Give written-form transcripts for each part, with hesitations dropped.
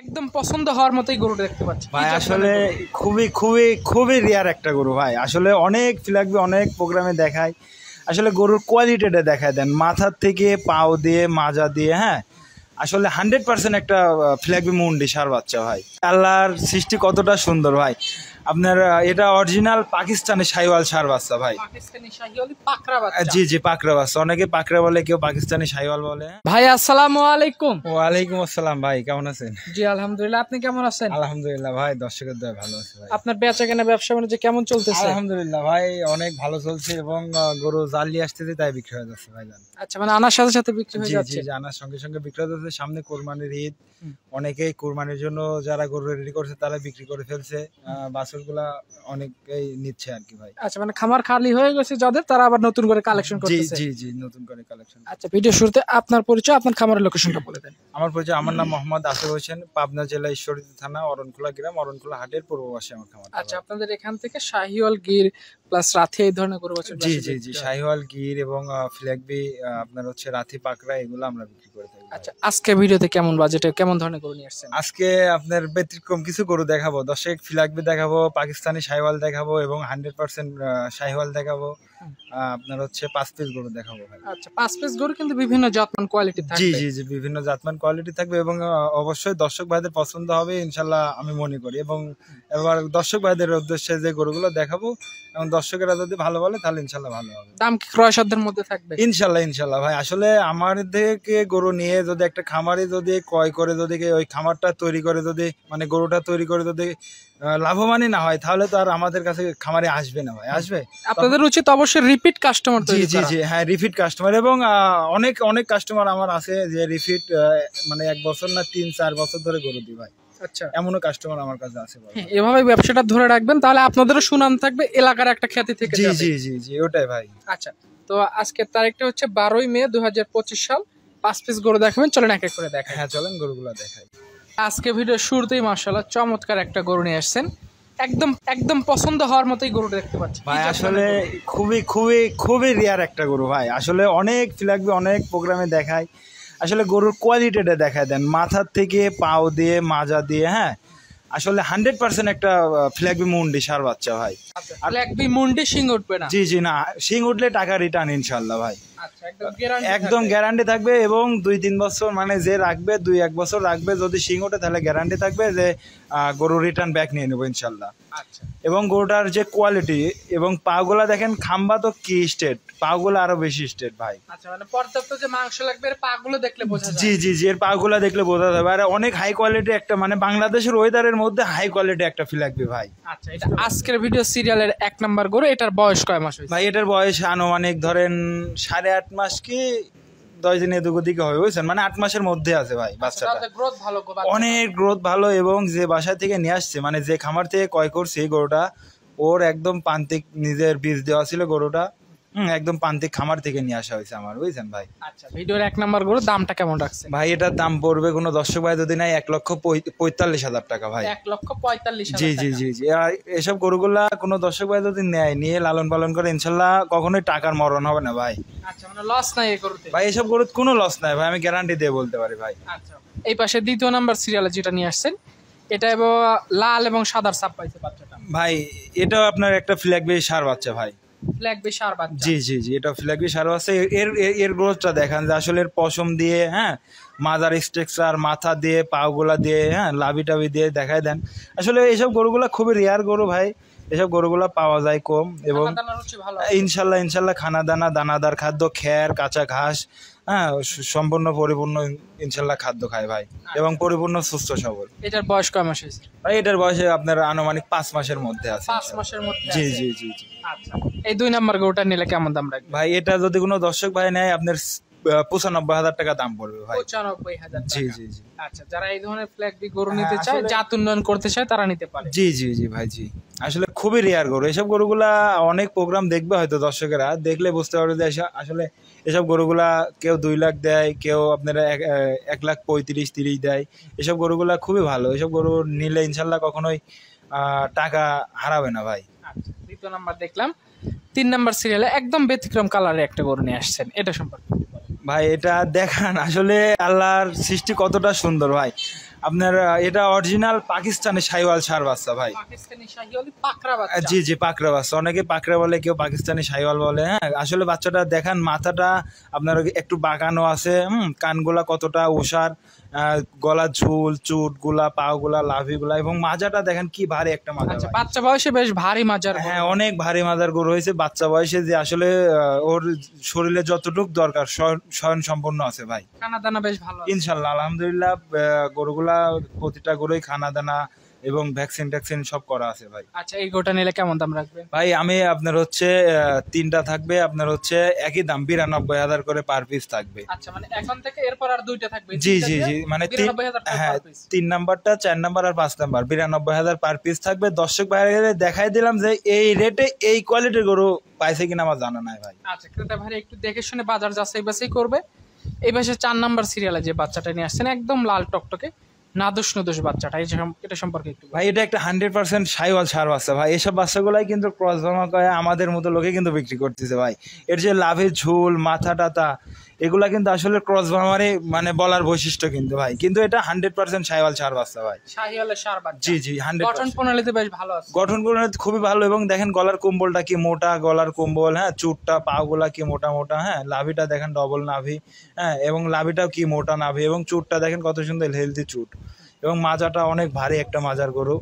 একদম পছন্দ হওয়ার মতোই গরু দেখতে পাচ্ছি ভাই। আসলে খুবই খুবই খুবই রেয়ার একটা গরু ভাই। আসলে অনেক ফিলাকবি অনেক প্রোগ্রামে দেখায়, আসলে গরুর কোয়ালিটিটা দেখায় দেন মাথার থেকে পাও দিয়ে মাজা দিয়ে। হ্যাঁ, আসলে 100% একটা ফিলাকবি মুন্ডি সার বাচ্চা ভাই। আল্লাহর সৃষ্টি কতটা সুন্দর ভাই। আপনার এটা অরিজিনাল পাকিস্তানি শাহিওয়াল সার বাচ্চা ভাই। পাকিস্তানি শাহিওয়াল পাকড়া বাচ্চা। জি জি, পাকড়া বাচ্চা। অনেকে পাকড়া বলে, কেউ পাকিস্তানি শাহিওয়াল বলে। ভাই আসসালামু আলাইকুম। ওয়ালাইকুম আসসালাম ভাই, কেমন আছেন? জি আলহামদুলিল্লাহ, আপনি কেমন আছেন? আলহামদুলিল্লাহ ভাই, দর্শকের দয়া ভালো আছে ভাই। আপনার বেচা কেনা ব্যবসা বাণিজ্য কেমন চলতেছে? আলহামদুলিল্লাহ ভাই, অনেক ভালো চলছে এবং গরু জালি আসতেছে তাই বিক্রি হয়ে যাচ্ছে ভাই। আচ্ছা, মানে আনার সাথে সাথে বিক্রি হয়ে জি যাচ্ছে? জি, আনার সঙ্গে সঙ্গে বিক্রি হয়ে যাচ্ছে। সামনে কোরবানির ঈদ, অনেকেই কোরবানির জন্য যারা গরু রেডি করছে তারা বিক্রি করে ফেলছে। বাছুরগুলা অনেকেই নিচ্ছে আর কি ভাই। আচ্ছা, মানে খামার খালি হয়ে গেছে যাদের, তারা আবার নতুন করে কালেকশন জি করতেছে? জি জি, নতুন করে কালেকশন। আচ্ছা, ভিডিও শুরুতে আপনার পরিচয়, আপনার খামারের লোকেশনটা বলে দেন। আমার পরিচয়, আমার নাম মোহাম্মদ আসিফ হোসেন, পাবনা জেলা ঈশ্বরদী থানা অরণখোলা গ্রাম, অরণখোলা হাটের পূর্ব পাশে আমার খামার। আচ্ছা, আপনাদের এখান থেকে শাহিওয়াল, গির প্লাস রাথি এই ধরনের গরু বাছুর? জি জি জি, শাহিওয়াল, গির এবং ফিলাকবি, আপনার হচ্ছে রাথি, পাকড়া, এগুলো আমরা বিক্রি করে থাকি। আচ্ছা, আজকে ভিডিওতে কেমন বাজেটে কেমন ধরনের গরু নিয়ে আসছেন? আজকে আপনার ব্যতিক্রম কিছু গরু দেখাবো, দর্শক ফিলাকবি দেখাবো, পাকিস্তানি শাহিওয়াল দেখাবো এবং 100% শাহিওয়াল দেখাবো। আপনার হচ্ছে 5 পিস গরু দেখাবো ভাই। আচ্ছা, 5 পিস গরু কিন্তু বিভিন্ন জাতমান কোয়ালিটি থাকবে? জি জি জি, বিভিন্ন জাতমান কোয়ালিটি থাকবে এবং অবশ্যই দর্শক ভাইদের পছন্দ হবে ইনশাল্লাহ আমি মনে করি। এবং এবার দর্শক ভাইদের উদ্দেশ্যে যে গরুগুলো দেখাবো এবং দর্শকেরা যদি ভালো বলে তাহলে ইনশাল্লাহ ভালো হবে। দাম কি ক্রয় সাধ্যের মধ্যে থাকবে? ইনশাল্লাহ ইনশাল্লাহ ভাই। আসলে আমার থেকে গরু নিয়ে যদি একটা খামারে যদি ক্রয় করে, যদি ওই খামারটা তৈরি করে, যদি মানে গরুটা তৈরি করে যদি লাভবানই না হয়, তাহলে তো আর আমাদের কাছে খামারে আসবে না ভাই। আসবে, আপনাদের উচিত অবশ্যই রিপিট কাস্টমার জি তৈরি জি করা। জি, হ্যাঁ, রিপিট কাস্টমার। এবং অনেক অনেক কাস্টমার আমার আছে যে রিপিট, মানে 1 বছর না 3-4 বছর ধরে গরু দিই ভাই। আচ্ছা, এমনও কাস্টমার আমার কাছে আছে ভাই। এভাবে ব্যবসাটা ধরে রাখবেন, তাহলে আপনাদেরও সুনাম থাকবে, এলাকার একটা খ্যাতি থেকে জি যাবে। জি জি জি, ওটাই ভাই। আচ্ছা, তো আজকের তারিখটা হচ্ছে 12ই মে 2025 সাল। 5 পিস গরু দেখাবেন, চলেন এক এক করে দেখাই। হ্যাঁ, চলেন গরুগুলা দেখাই। আজকে ভিডিও শুরুতেই মাশাআল্লাহ চমৎকার একটা গরু নিয়ে আসছেন। একদম একদম পছন্দ হওয়ার মতোই গরু দেখতে পাচ্ছি ভাই। আসলে খুবই খুবই খুবই রেয়ার একটা গরু ভাই। আসলে অনেক ফিলাকবি অনেক প্রোগ্রামে দেখায়, আসলে গরুর কোয়ালিটিটা দেখায় দেন মাথার থেকে পাও দিয়ে মাজা দিয়ে। হ্যাঁ, আসলে 100% একটা ফিলাকবি মুন্ডি সার বাচ্চা ভাই। আর একবি মুন্ডি শিং উঠবে না? জি জি, না, শিং উঠলে টাকা রিটার্ন ইনশাল্লাহ ভাই। আচ্ছা, একদম একদম গ্যারান্টি থাকবে এবং 2-3 বছর, মানে যে রাখবে 2-1 বছর রাখবে, যদি শিং ওঠে তাহলে গ্যারান্টি থাকবে যে গরু রিটার্ন ব্যাক নিয়ে নেবো ইনশাল্লাহ। আচ্ছা, এবং গরুটার যে কোয়ালিটি এবং পাগুলা দেখেন, খাম্বা তো কি স্টেট, পাগুলা আরো বেশি স্টেট ভাই। আচ্ছা, মানে পর্যাপ্ত যে মাংস লাগবে, এর পাগুলো দেখলে বোঝা যায়। জি জি জি, এর পাগুলা দেখলে বোঝা যাবে। আর অনেক হাই কোয়ালিটি একটা, মানে বাংলাদেশের ওয়েদারের মধ্যে হাই কোয়ালিটি একটা ফিলাকবি ভাই। আচ্ছা, এটা আজকের ভিডিও সিরিয়ালের 1 নাম্বার গরু। এটার বয়স কয় মাস হয়েছে ভাই? এটার বয়স আনুমানিক ধরেন 8.5 মাস কি 10 দিন এদিক ওদিকে হবে, বুঝছেন, মানে 8 মাসের মধ্যে আছে ভাই বাচ্চাটা। গ্রোথ ভালো, অনেক গ্রোথ ভালো। এবং যে বাসা থেকে নিয়ে আসছে, মানে যে খামার থেকে ক্রয় করছে এই গরুটা, ওর একদম প্রান্তিক নিজের বীজ দেওয়া ছিল গরুটা। একদম প্রান্তিক খামার থেকে নিয়ে আসা হয়েছে আমার, বুঝছেন ভাই। আচ্ছা, ভিডিওর 1 নাম্বার গরু দামটা কেমন রাখছে ভাই? এটার দাম পড়বে কোনো দর্শক ভাই যদি নাই 1,45,000 টাকা ভাই। 1,45,000 জি জি জি জি। আর এসব গরুগুলা কোনো দর্শক ভাই যদি নেয়, নিয়ে লালন পালন করে, ইনশাল্লাহ কখনোই টাকার মরণ হবে না ভাই। আচ্ছা, মানে লস নাই এই গরুতে ভাই? এসব গরুর কোনো লস নাই ভাই, আমি গ্যারান্টি দিয়ে বলতে পারি ভাই। আচ্ছা, এই পাশে 2 নাম্বার সিরিয়ালে যেটা নিয়ে আসছেন, এটা এবং লাল এবং সাদার ছাপ পাইছে বাচ্চাটা ভাই, এটাও আপনার একটা ফিলাকবি সার বাচ্চা ভাই। ফ্ল্যাগ বিশার বাচ্চা? জি জি জি, এটা ফিলাকবি সার বাচ্চা। এর গ্রোথটা দেখান যে আসলে এর পশম দিয়ে, হ্যাঁ, মাজার স্ট্রাকচার, মাথা দিয়ে, পাগুলা দিয়ে, হ্যাঁ, লাভি টাভি দিয়ে দেখায় দেন। আসলে এইসব গরুগুলা খুবই রেয়ার গরু ভাই। এসব গরুগুলা পাওয়া যায় কম এবং ইনশাল্লাহ ইনশাল্লাহ খানা দানা, দানাদার খাদ্য, খ্যার, কাঁচা ঘাস, হ্যাঁ, সম্পূর্ণ পরিপূর্ণ ইনশাল্লাহ খাদ্য খায় ভাই এবং পরিপূর্ণ সুস্থ সবল। এটার বয়স কয় মাস হয়েছে ভাই? এটার বয়সে আপনার আনুমানিক 5 মাসের মধ্যে আছে। 5 মাসের মধ্যে? জি জি জি জি। আচ্ছা, এই 2 নাম্বার গরুটা নিলে কেমন দাম রাখবে ভাই? এটা যদি কোনো দর্শক ভাই নেয়, আপনার 95,000 টাকা দাম পড়বে ভাই। 95,000 জি জি জি। আচ্ছা, যারা এই ধরনের ফ্ল্যাগ গরু নিতে চায়, জাত উন্নয়ন করতে চায়, তারা নিতে পারে। জি জি জি ভাই জি। আসলে খুবই রেয়ার গরু। এসব গরুগুলা অনেক প্রোগ্রাম দেখবে হয়তো, দর্শকেরা দেখলে বুঝতে পারবে যে আসলে এসব গরুগুলা কেউ 2 লাখ দেয়, কেউ আপনারা 1,35,30 দেয়। এসব গরুগুলা খুবই ভালো। এসব গরু নিলে ইনশাল্লাহ কখনোই টাকা হারাবে না ভাই। আচ্ছা, 2 নাম্বার দেখলাম। 3 নাম্বার সিরিয়ালে একদম ব্যতিক্রম কালারে একটা গরু নিয়ে আসছেন, এটা সম্পর্কে ভাই? এটা দেখান, আসলে আল্লাহর সৃষ্টি কতটা সুন্দর ভাই। আপনার এটা অরিজিনাল পাকিস্তানি শাহিওয়াল ষাঁড় বাচ্চা ভাই। পাকিস্তানি শাহিওয়ালি পাকড়া বাচ্চা। জি জি, পাকড়া বাচ্চা, অনেকে পাকড়া বলে, কেউ পাকিস্তানি শাহিওয়াল বলে। হ্যাঁ, আসলে বাচ্চাটা দেখান, মাথাটা আপনার একটু বাঁকানো আছে, কানগুলা কতটা ওষার, গলার ঝুল, চুটগুলা, পাগুলা, লাভিগুলা, এবং মাজাটা দেখেন কি ভারী একটা মাজা। আচ্ছা, বাচ্চা বয়সে বেশ ভারী মাজার। হ্যাঁ, অনেক ভারী মাজার গরু হয়েছে বাচ্চা বয়সে, যে আসলে ওর শরীরে যতটুক দরকার স্বয়ং সম্পন্ন আছে ভাই। খানা দানা বেশ ভালো আছে। ইনশাল্লাহ আলহামদুলিল্লাহ, গরুগুলা প্রতিটা গরুই খানা দানা এবং ভ্যাকসিন ট্যাকসিন সব করা আছে ভাই। আচ্ছা, এই গোটা নিলে কেমন দাম রাখবেন ভাই? আমি আপনার হচ্ছে তিনটা থাকবে, আপনার হচ্ছে একই দাম 92,000 করে পার পিস থাকবে। আচ্ছা, মানে এখন থেকে এরপর আর দুইটা থাকবে? জি জি জি, মানে 92,000 টাকা হ্যাঁ, per piece। 3 নাম্বারটা, 4 নাম্বার আর 5 নাম্বার 92,000 পার পিস থাকবে। দর্শক বাইরে দেখাই দিলাম যে এই রেটে এই কোয়ালিটির গরু পাইছে কিনা আমার জানা নাই ভাই। আচ্ছা, ক্রেতা ভাই একটু দেখে শুনে বাজার যাচাই বাছাই করবে। এই পাশে 4 নাম্বার সিরিয়ালে যে বাচ্চাটা নিয়ে আসছেন, একদম লাল টকটকে নাদুস নুদুস বাচ্চাটা, এটা সম্পর্কে একটু ভাই, এটা একটা 100% শাহিওয়াল ষাঁড় বাচ্চা ভাই। এসব বাচ্চাগুলাই কিন্তু ক্রস জমা করে আমাদের মতো লোকে কিন্তু বিক্রি করতেছে ভাই। এর যে লাভের ঝুল, মাথা টাতা, এগুলা কিন্তু আসলে ক্রস জমারই মানে বলার বৈশিষ্ট্য কিন্তু ভাই। কিন্তু এটা 100% শাহিওয়াল ষাঁড় বাচ্চা ভাই। শাহিওয়ালের ষাঁড় বাচ্চা। জি জি, 100%। গঠন প্রণালীতে বেশ ভালো আছে। গঠন প্রণালী খুবই ভালো, এবং দেখেন গলার কম্বলটা কি মোটা, গলার কম্বল, হ্যাঁ, চুটটা, পাগুলা কি মোটা মোটা, হ্যাঁ, লাভিটা দেখেন ডবল নাভি, হ্যাঁ, এবং লাভিটাও কি মোটা নাভি, এবং চুটটা দেখেন কত সুন্দর হেলদি চুট, এবং মাজাটা অনেক ভারী একটা মাজার গরু।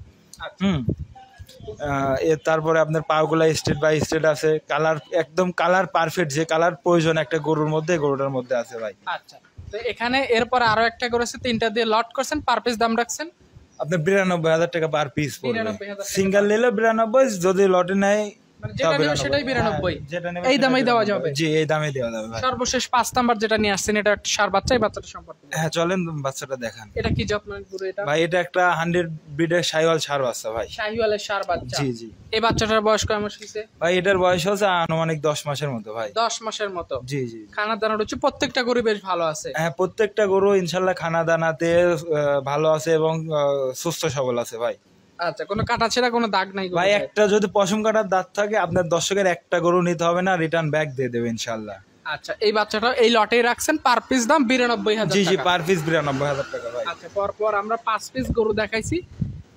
এর তারপরে আপনার পাগুলা স্ট্রেট বাই স্ট্রেট আছে, কালার একদম কালার পারফেক্ট, যে কালার প্রয়োজন একটা গরুর মধ্যে, গরুটার মধ্যে আছে ভাই। আচ্ছা, তো এখানে এরপর আরো একটা গরু আছে, 3টা দিয়ে লট করছেন, পার পিস দাম রাখছেন আপনার 92,000 টাকা পার পিস পড়বে। 92,000 সিঙ্গেল নিলে 92, যদি লটে নেয় মানে যেটা নেবে সেটাই 92। যেটা নেবে এই দামেই দেওয়া যাবে? জি, এই দামে দেওয়া যাবে ভাই। সর্বশেষ 5 নাম্বার যেটা নিয়ে আসছেন, এটা একটা ষাঁড় বাচ্চা, এই বাচ্চাটা সম্পর্কে হ্যাঁ, চলেন বাচ্চাটা দেখান। এটা কি যত্নের গরু? এটা ভাই এটা একটা 100 ব্রিডের শাহিওয়াল ষাঁড় বাচ্চা ভাই। শাহিওয়ালের ষাঁড় বাচ্চা। জি জি এই বাচ্চাটার বয়স কয় মাস হয়েছে ভাই? এটার বয়স হচ্ছে আনুমানিক 10 মাসের মতো ভাই। 10 মাসের মতো। জি জি, খানা দানা রয়েছে, প্রত্যেকটা গরু বেশ ভালো আছে। হ্যাঁ, প্রত্যেকটা গরু ইনশাল্লাহ খানা দানাতে ভালো আছে, এবং সুস্থ সবল আছে ভাই। আচ্ছা, কোনো কাটা ছেঁড়া কোনো দাগ নাই ভাই, একটা যদি পশম কাটার দাঁত থাকে, আপনার দর্শকের একটা গরু নিতে হবে না, রিটার্ন ব্যাক দিয়ে দেবে ইনশাল্লাহ। আচ্ছা, এই বাচ্চাটা এই লটেই রাখছেন, পার পিস দাম 92,000 জি জি, টাকা। পার পিস 92,000 টাকা ভাই। আচ্ছা, পর আমরা 5 পিস গরু দেখাইছি,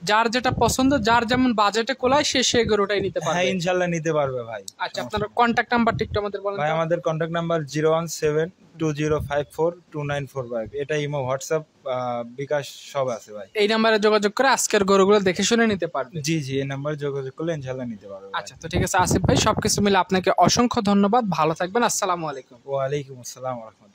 যার যেটা পছন্দ, যার যেমন বাজেটে কোলায় সে সেই গরুটাই নিতে হ্যাঁ, পারবে। ইনশাল্লাহ নিতে পারবে ভাই। আচ্ছা, আপনার কন্ট্যাক্ট নাম্বারটা একটু আমাদের বলেন। ভাই, আমাদের কন্ট্যাক্ট নাম্বার 01720542945। এটা ইমো, হোয়াটসঅ্যাপ, বিকাশ সব আছে ভাই। এই নাম্বারে যোগাযোগ করে আজকের গরুগুলো দেখে শুনে নিতে পারবে। জি জি, এই নাম্বারে যোগাযোগ করলে ইনশাল্লাহ নিতে পারবে ভাই। আচ্ছা, তো ঠিক আছে আসিফ ভাই, সবকিছু মিলে আপনাকে অসংখ্য ধন্যবাদ, ভালো থাকবেন, আসসালামু আলাইকুম। ওয়ালাইকুম আসসালাম ওয়া রাহমাতুল্লাহ।